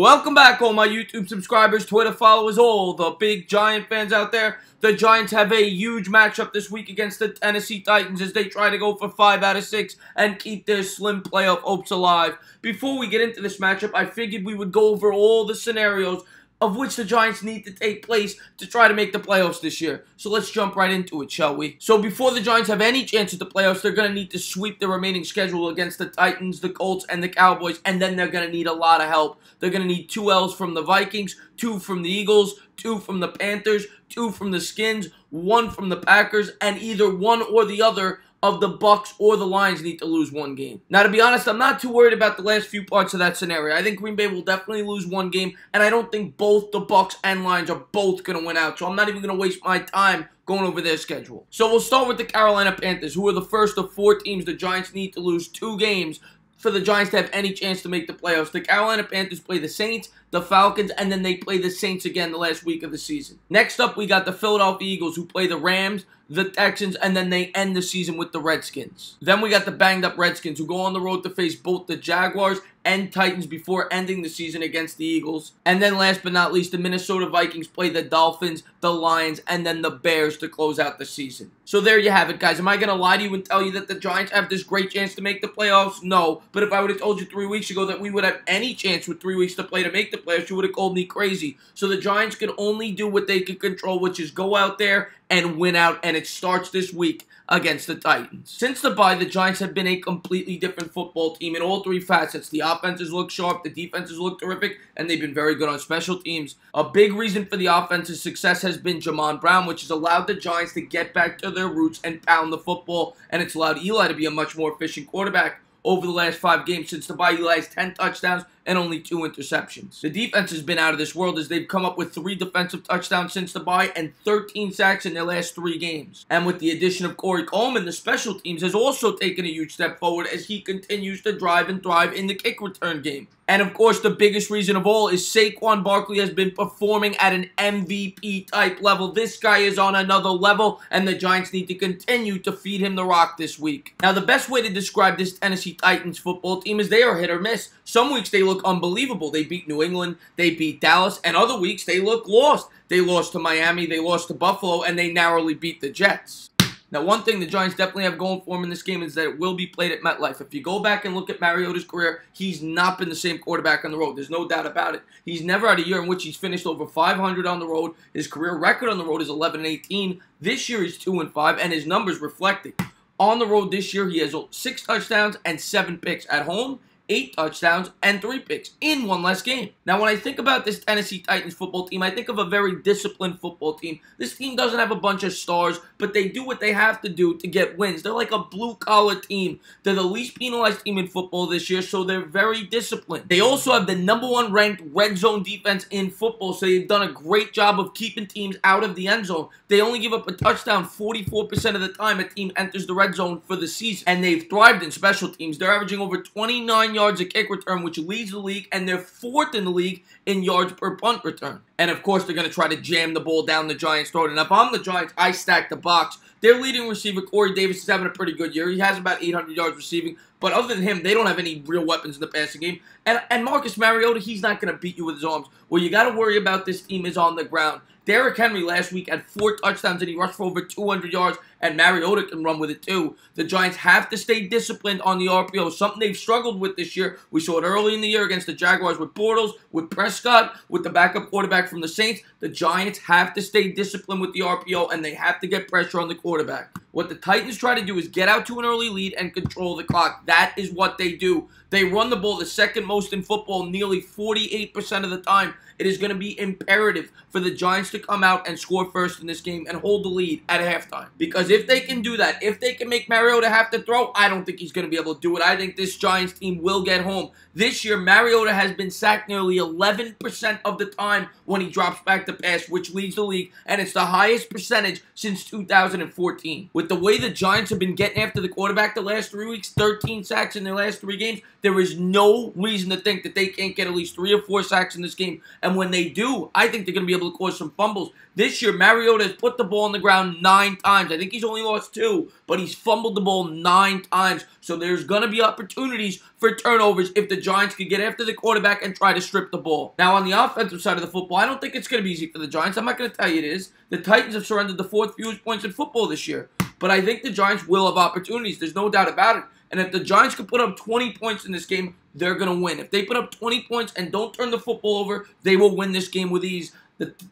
Welcome back, all my YouTube subscribers, Twitter followers, all the big Giant fans out there. The Giants have a huge matchup this week against the Tennessee Titans as they try to go for 5 out of 6 and keep their slim playoff hopes alive. Before we get into this matchup, I figured we would go over all the scenarios of which the Giants need to take place to try to make the playoffs this year. So let's jump right into it, shall we? So before the Giants have any chance at the playoffs, they're going to need to sweep the remaining schedule against the Titans, the Colts, and the Cowboys, and then they're going to need a lot of help. They're going to need 2 L's from the Vikings, 2 from the Eagles, 2 from the Panthers, 2 from the Skins, 1 from the Packers, and either one or the other of the Bucks or the Lions need to lose 1 game. Now, to be honest, I'm not too worried about the last few parts of that scenario. I think Green Bay will definitely lose 1 game, and I don't think both the Bucks and Lions are both going to win out, so I'm not even going to waste my time going over their schedule. So we'll start with the Carolina Panthers, who are the first of 4 teams the Giants need to lose 2 games for the Giants to have any chance to make the playoffs. The Carolina Panthers play the Saints, the Falcons, and then they play the Saints again the last week of the season. Next up, we got the Philadelphia Eagles, who play the Rams, the Texans, and then they end the season with the Redskins. Then we got the banged-up Redskins, who go on the road to face both the Jaguars and Titans before ending the season against the Eagles. And then last but not least, the Minnesota Vikings play the Dolphins, the Lions, and then the Bears to close out the season. So there you have it, guys. Am I going to lie to you and tell you that the Giants have this great chance to make the playoffs? No. But if I would have told you 3 weeks ago that we would have any chance with 3 weeks to play to make the playoffs, you would have called me crazy. So the Giants can only do what they can control, which is go out there and win out, and it starts this week against the Titans. Since the bye, the Giants have been a completely different football team in all 3 facets. The offenses look sharp, the defenses look terrific, and they've been very good on special teams. A big reason for the offense's success has been Jamon Brown, which has allowed the Giants to get back to their roots and pound the football, and it's allowed Eli to be a much more efficient quarterback. Over the last 5 games since the bye, Eli has 10 touchdowns and only 2 interceptions. The defense has been out of this world as they've come up with 3 defensive touchdowns since the bye and 13 sacks in their last 3 games. And with the addition of Corey Coleman, the special teams has also taken a huge step forward as he continues to drive and thrive in the kick return game. And of course, the biggest reason of all is Saquon Barkley has been performing at an MVP type level. This guy is on another level, and the Giants need to continue to feed him the rock this week. Now, the best way to describe this Tennessee Titans football team is they are hit or miss. Some weeks they look unbelievable. They beat New England, they beat Dallas, and other weeks they look lost. They lost to Miami, they lost to Buffalo, and they narrowly beat the Jets. Now, one thing the Giants definitely have going for them in this game is that it will be played at MetLife. If you go back and look at Mariota's career, he's not been the same quarterback on the road. There's no doubt about it. He's never had a year in which he's finished over 500 on the road. His career record on the road is 11-18. This year he's 2-5, and his numbers reflect it. On the road this year, he has 6 touchdowns and 7 picks. At home, 8 touchdowns and 3 picks in 1 less game. Now, when I think about this Tennessee Titans football team, I think of a very disciplined football team. This team doesn't have a bunch of stars, but they do what they have to do to get wins. They're like a blue-collar team. They're the least penalized team in football this year, so they're very disciplined. They also have the #1 ranked red zone defense in football, so they've done a great job of keeping teams out of the end zone. They only give up a touchdown 44% of the time a team enters the red zone for the season, and they've thrived in special teams. They're averaging over 29 yards a kick return, which leads the league, and they're 4th in the league in yards per punt return. And of course, they're going to try to jam the ball down the Giants' throat. And if I'm the Giants, I stack the box. Their leading receiver, Corey Davis, is having a pretty good year. He has about 800 yards receiving. But other than him, they don't have any real weapons in the passing game. And Marcus Mariota, he's not going to beat you with his arms. What you got to worry about this team is on the ground. Derrick Henry last week had 4 touchdowns and he rushed for over 200 yards, and Mariota can run with it too. The Giants have to stay disciplined on the RPO, something they've struggled with this year. We saw it early in the year against the Jaguars with Bortles, with Prescott, with the backup quarterback from the Saints. The Giants have to stay disciplined with the RPO, and they have to get pressure on the quarterback. What the Titans try to do is get out to an early lead and control the clock. That is what they do. They run the ball the 2nd most in football, nearly 48% of the time. It is going to be imperative for the Giants to come out and score first in this game and hold the lead at halftime. Because if they can do that, if they can make Mariota have to throw, I don't think he's going to be able to do it. I think this Giants team will get home. This year, Mariota has been sacked nearly 11% of the time when he drops back to pass, which leads the league, and it's the highest percentage since 2014. With the way the Giants have been getting after the quarterback the last 3 weeks, 13 sacks in their last 3 games, there is no reason to think that they can't get at least 3 or 4 sacks in this game. And when they do, I think they're going to be able to cause some fumbles. This year, Mariota has put the ball on the ground 9 times. I think he's only lost 2, but he's fumbled the ball 9 times. So there's going to be opportunities for turnovers if the Giants could get after the quarterback and try to strip the ball. Now, on the offensive side of the football, I don't think it's going to be easy for the Giants. I'm not going to tell you it is. The Titans have surrendered the 4th fewest points in football this year. But I think the Giants will have opportunities. There's no doubt about it. And if the Giants can put up 20 points in this game, they're going to win. If they put up 20 points and don't turn the football over, they will win this game with ease.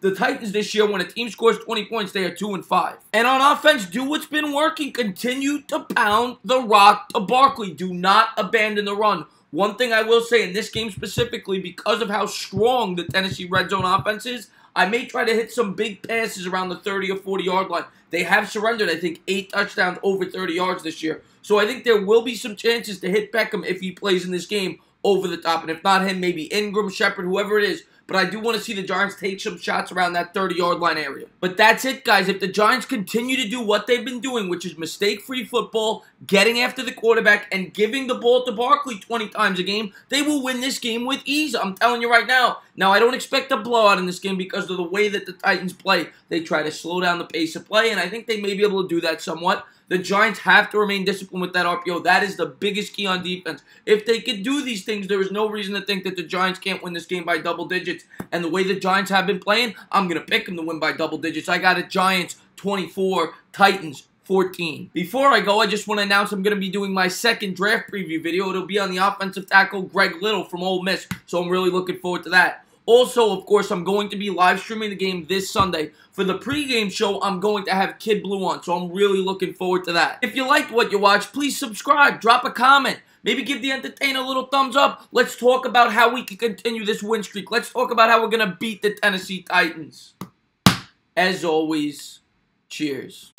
The Titans this year, when a team scores 20 points, they are 2-5. And on offense, do what's been working. Continue to pound the rock to Barkley. Do not abandon the run. One thing I will say in this game specifically, because of how strong the Tennessee red zone offense is, I may try to hit some big passes around the 30 or 40-yard line. They have surrendered, I think, 8 touchdowns over 30 yards this year. So I think there will be some chances to hit Beckham if he plays in this game over the top. And if not him, maybe Ingram, Shepard, whoever it is. But I do want to see the Giants take some shots around that 30-yard line area. But that's it, guys. If the Giants continue to do what they've been doing, which is mistake-free football, getting after the quarterback, and giving the ball to Barkley 20 times a game, they will win this game with ease. I'm telling you right now. Now, I don't expect a blowout in this game because of the way that the Titans play. They try to slow down the pace of play, and I think they may be able to do that somewhat. The Giants have to remain disciplined with that RPO. That is the biggest key on defense. If they could do these things, there is no reason to think that the Giants can't win this game by double digits. And the way the Giants have been playing, I'm going to pick them to win by double digits. I got it Giants 24, Titans 14. Before I go, I just want to announce I'm going to be doing my second draft preview video. It'll be on the offensive tackle Greg Little from Ole Miss. So I'm really looking forward to that. Also, of course, I'm going to be live streaming the game this Sunday. For the pregame show, I'm going to have Kid Blue on, so I'm really looking forward to that. If you liked what you watched, please subscribe, drop a comment, maybe give the entertainer a little thumbs up. Let's talk about how we can continue this win streak. Let's talk about how we're going to beat the Tennessee Titans. As always, cheers.